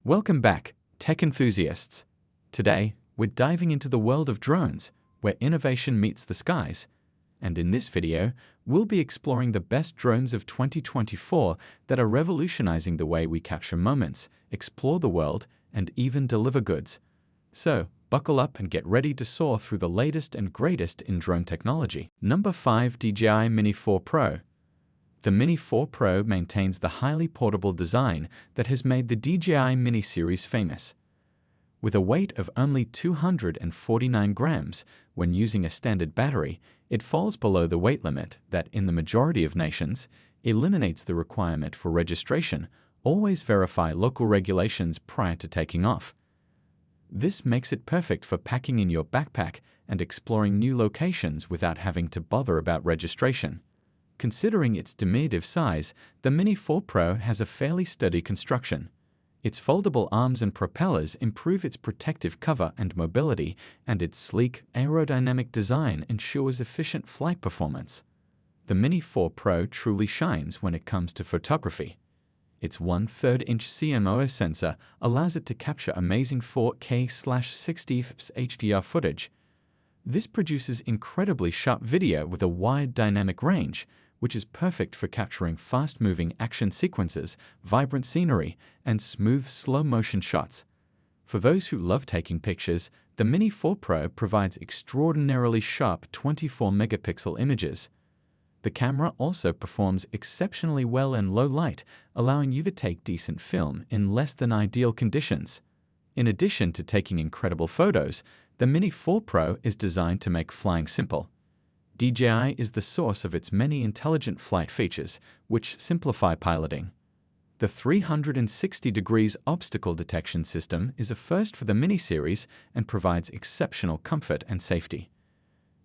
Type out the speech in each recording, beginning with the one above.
Welcome back, tech enthusiasts. Today, we're diving into the world of drones, where innovation meets the skies. And in this video, we'll be exploring the best drones of 2024 that are revolutionizing the way we capture moments, explore the world, and even deliver goods. So, buckle up and get ready to soar through the latest and greatest in drone technology. Number 5. DJI Mini 4 Pro. The Mini 4 Pro maintains the highly portable design that has made the DJI Mini series famous. With a weight of only 249 grams, when using a standard battery, it falls below the weight limit that, in the majority of nations, eliminates the requirement for registration. Always verify local regulations prior to taking off. This makes it perfect for packing in your backpack and exploring new locations without having to bother about registration. Considering its diminutive size, the Mini 4 Pro has a fairly sturdy construction. Its foldable arms and propellers improve its protective cover and mobility, and its sleek, aerodynamic design ensures efficient flight performance. The Mini 4 Pro truly shines when it comes to photography. Its 1/3-inch CMOS sensor allows it to capture amazing 4K/60 fps HDR footage. This produces incredibly sharp video with a wide dynamic range, which is perfect for capturing fast-moving action sequences, vibrant scenery, and smooth slow-motion shots. For those who love taking pictures, the Mini 4 Pro provides extraordinarily sharp 24-megapixel images. The camera also performs exceptionally well in low light, allowing you to take decent film in less than ideal conditions. In addition to taking incredible photos, the Mini 4 Pro is designed to make flying simple. DJI is the source of its many intelligent flight features, which simplify piloting. The 360 degrees obstacle detection system is a first for the Mini series and provides exceptional comfort and safety.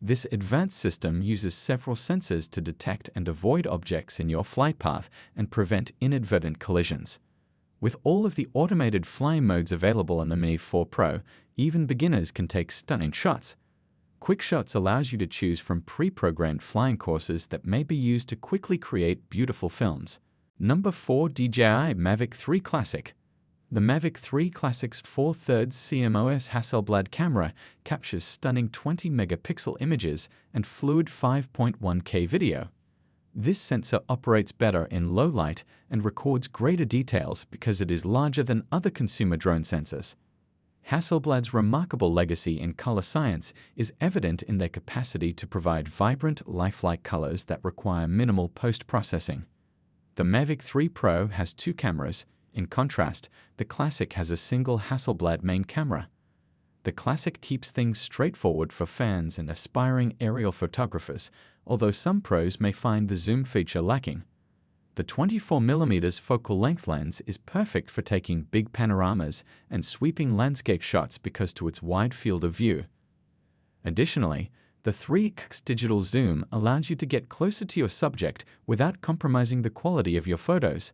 This advanced system uses several sensors to detect and avoid objects in your flight path and prevent inadvertent collisions. With all of the automated flying modes available on the Mini 4 Pro, even beginners can take stunning shots. Quick Shots allows you to choose from pre-programmed flying courses that may be used to quickly create beautiful films. Number 4. DJI Mavic 3 Classic. The Mavic 3 Classic's 4/3 CMOS Hasselblad camera captures stunning 20-megapixel images and fluid 5.1K video. This sensor operates better in low light and records greater details because it is larger than other consumer drone sensors. Hasselblad's remarkable legacy in color science is evident in their capacity to provide vibrant, lifelike colors that require minimal post-processing. The Mavic 3 Pro has two cameras. In contrast, the Classic has a single Hasselblad main camera. The Classic keeps things straightforward for fans and aspiring aerial photographers, although some pros may find the zoom feature lacking. The 24mm focal length lens is perfect for taking big panoramas and sweeping landscape shots because of its wide field of view. Additionally, the 3x digital zoom allows you to get closer to your subject without compromising the quality of your photos.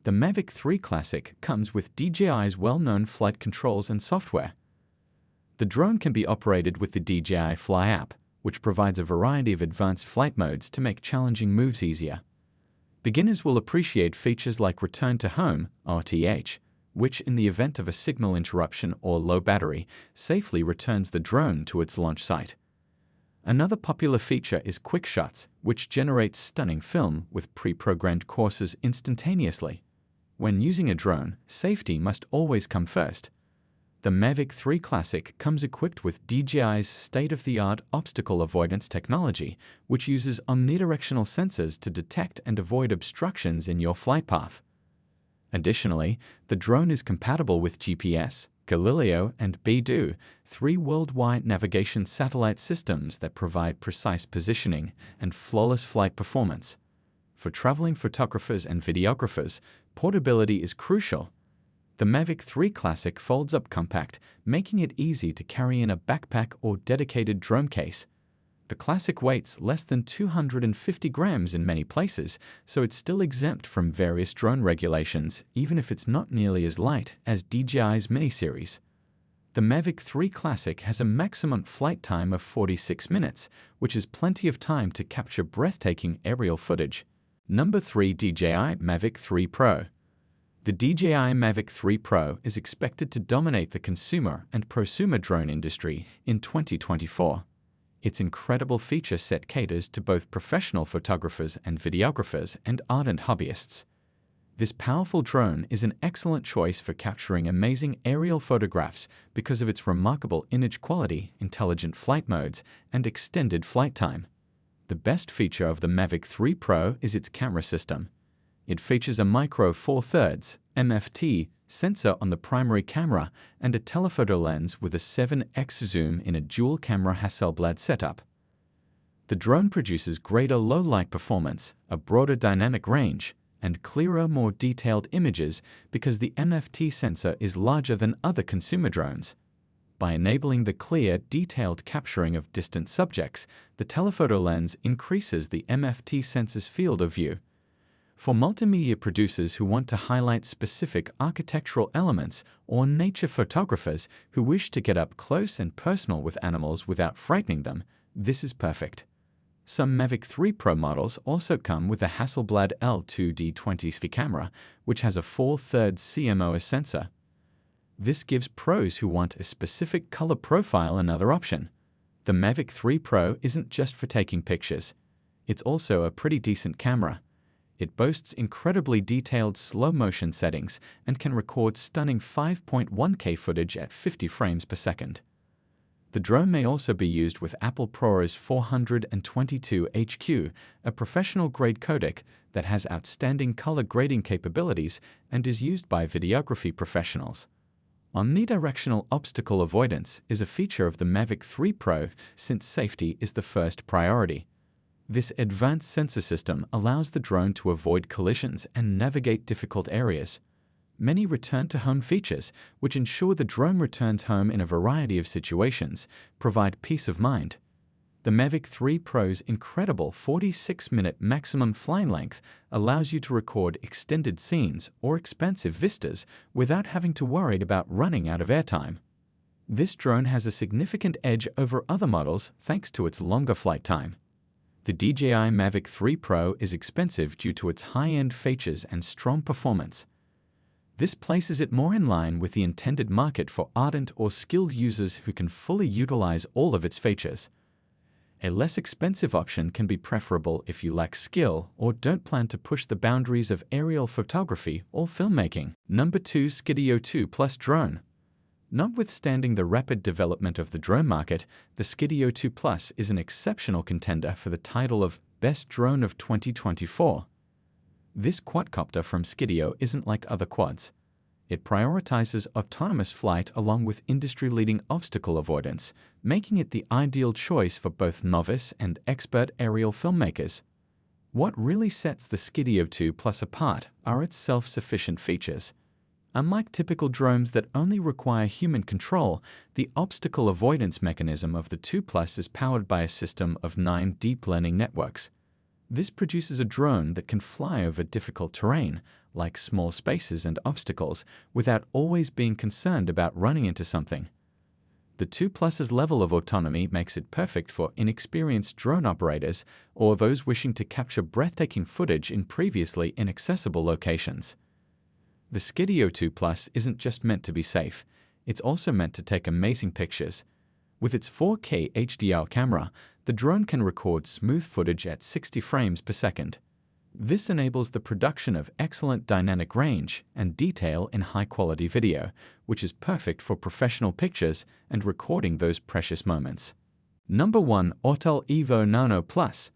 The Mavic 3 Classic comes with DJI's well-known flight controls and software. The drone can be operated with the DJI Fly app, which provides a variety of advanced flight modes to make challenging moves easier. Beginners will appreciate features like Return to Home, RTH, which, in the event of a signal interruption or low battery, safely returns the drone to its launch site. Another popular feature is Quick Shots, which generates stunning film with pre-programmed courses instantaneously. When using a drone, safety must always come first. The Mavic 3 Classic comes equipped with DJI's state-of-the-art obstacle avoidance technology, which uses omnidirectional sensors to detect and avoid obstructions in your flight path. Additionally, the drone is compatible with GPS, Galileo, and Beidou, three worldwide navigation satellite systems that provide precise positioning and flawless flight performance. For traveling photographers and videographers, portability is crucial. The Mavic 3 Classic folds up compact, making it easy to carry in a backpack or dedicated drone case. The Classic weighs less than 250 grams in many places, so it's still exempt from various drone regulations, even if it's not nearly as light as DJI's Mini series. The Mavic 3 Classic has a maximum flight time of 46 minutes, which is plenty of time to capture breathtaking aerial footage. Number 3. DJI Mavic 3 Pro. The DJI Mavic 3 Pro is expected to dominate the consumer and prosumer drone industry in 2024. Its incredible feature set caters to both professional photographers and videographers and ardent hobbyists. This powerful drone is an excellent choice for capturing amazing aerial photographs because of its remarkable image quality, intelligent flight modes, and extended flight time. The best feature of the Mavic 3 Pro is its camera system. It features a micro Four Thirds (MFT) sensor on the primary camera and a telephoto lens with a 7x zoom in a dual-camera Hasselblad setup. The drone produces greater low-light performance, a broader dynamic range, and clearer, more detailed images because the MFT sensor is larger than other consumer drones. By enabling the clear, detailed capturing of distant subjects, the telephoto lens increases the MFT sensor's field of view. For multimedia producers who want to highlight specific architectural elements or nature photographers who wish to get up close and personal with animals without frightening them, this is perfect. Some Mavic 3 Pro models also come with a Hasselblad L2D20 camera, which has a 4/3 CMOS sensor. This gives pros who want a specific color profile another option. The Mavic 3 Pro isn't just for taking pictures. It's also a pretty decent camera. It boasts incredibly detailed slow-motion settings and can record stunning 5.1K footage at 50 frames per second. The drone may also be used with Apple ProRes 422 HQ, a professional-grade codec that has outstanding color grading capabilities and is used by videography professionals. Omnidirectional obstacle avoidance is a feature of the Mavic 3 Pro since safety is the first priority. This advanced sensor system allows the drone to avoid collisions and navigate difficult areas. Many return-to-home features, which ensure the drone returns home in a variety of situations, provide peace of mind. The Mavic 3 Pro's incredible 46-minute maximum flying length allows you to record extended scenes or expansive vistas without having to worry about running out of airtime. This drone has a significant edge over other models thanks to its longer flight time. The DJI Mavic 3 Pro is expensive due to its high-end features and strong performance. This places it more in line with the intended market for ardent or skilled users who can fully utilize all of its features. A less expensive option can be preferable if you lack skill or don't plan to push the boundaries of aerial photography or filmmaking. Number 2. Skydio 2 Plus Drone. Notwithstanding the rapid development of the drone market, the Skydio 2 Plus is an exceptional contender for the title of Best Drone of 2024. This quadcopter from Skydio isn't like other quads. It prioritizes autonomous flight along with industry-leading obstacle avoidance, making it the ideal choice for both novice and expert aerial filmmakers. What really sets the Skydio 2 Plus apart are its self-sufficient features. Unlike typical drones that only require human control, the obstacle avoidance mechanism of the 2 Plus is powered by a system of 9 deep learning networks. This produces a drone that can fly over difficult terrain, like small spaces and obstacles, without always being concerned about running into something. The 2 Plus's level of autonomy makes it perfect for inexperienced drone operators or those wishing to capture breathtaking footage in previously inaccessible locations. The Skydio 2 Plus isn't just meant to be safe, it's also meant to take amazing pictures. With its 4K HDR camera, the drone can record smooth footage at 60 frames per second. This enables the production of excellent dynamic range and detail in high-quality video, which is perfect for professional pictures and recording those precious moments. Number 1. Autel Evo Nano Plus.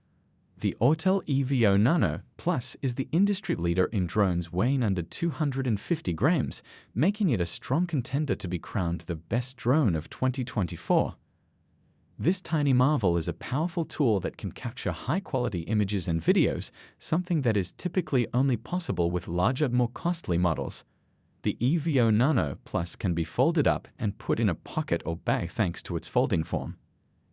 The Autel Evo Nano Plus is the industry leader in drones weighing under 250 grams, making it a strong contender to be crowned the best drone of 2024. This tiny marvel is a powerful tool that can capture high-quality images and videos, something that is typically only possible with larger, more costly models. The Evo Nano Plus can be folded up and put in a pocket or bag thanks to its folding form.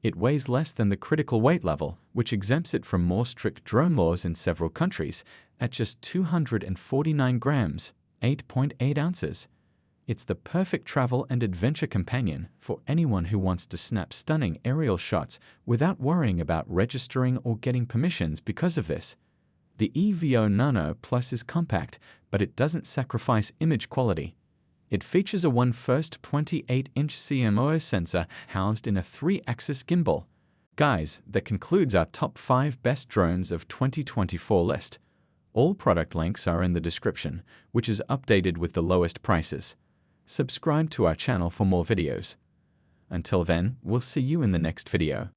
It weighs less than the critical weight level, which exempts it from more strict drone laws in several countries, at just 249 grams, 8.8 ounces. It's the perfect travel and adventure companion for anyone who wants to snap stunning aerial shots without worrying about registering or getting permissions because of this. The Evo Nano Plus is compact, but it doesn't sacrifice image quality. It features a 1/1 28-inch CMOS sensor housed in a 3-axis gimbal. Guys, that concludes our top 5 best drones of 2024 list. All product links are in the description, which is updated with the lowest prices. Subscribe to our channel for more videos. Until then, we'll see you in the next video.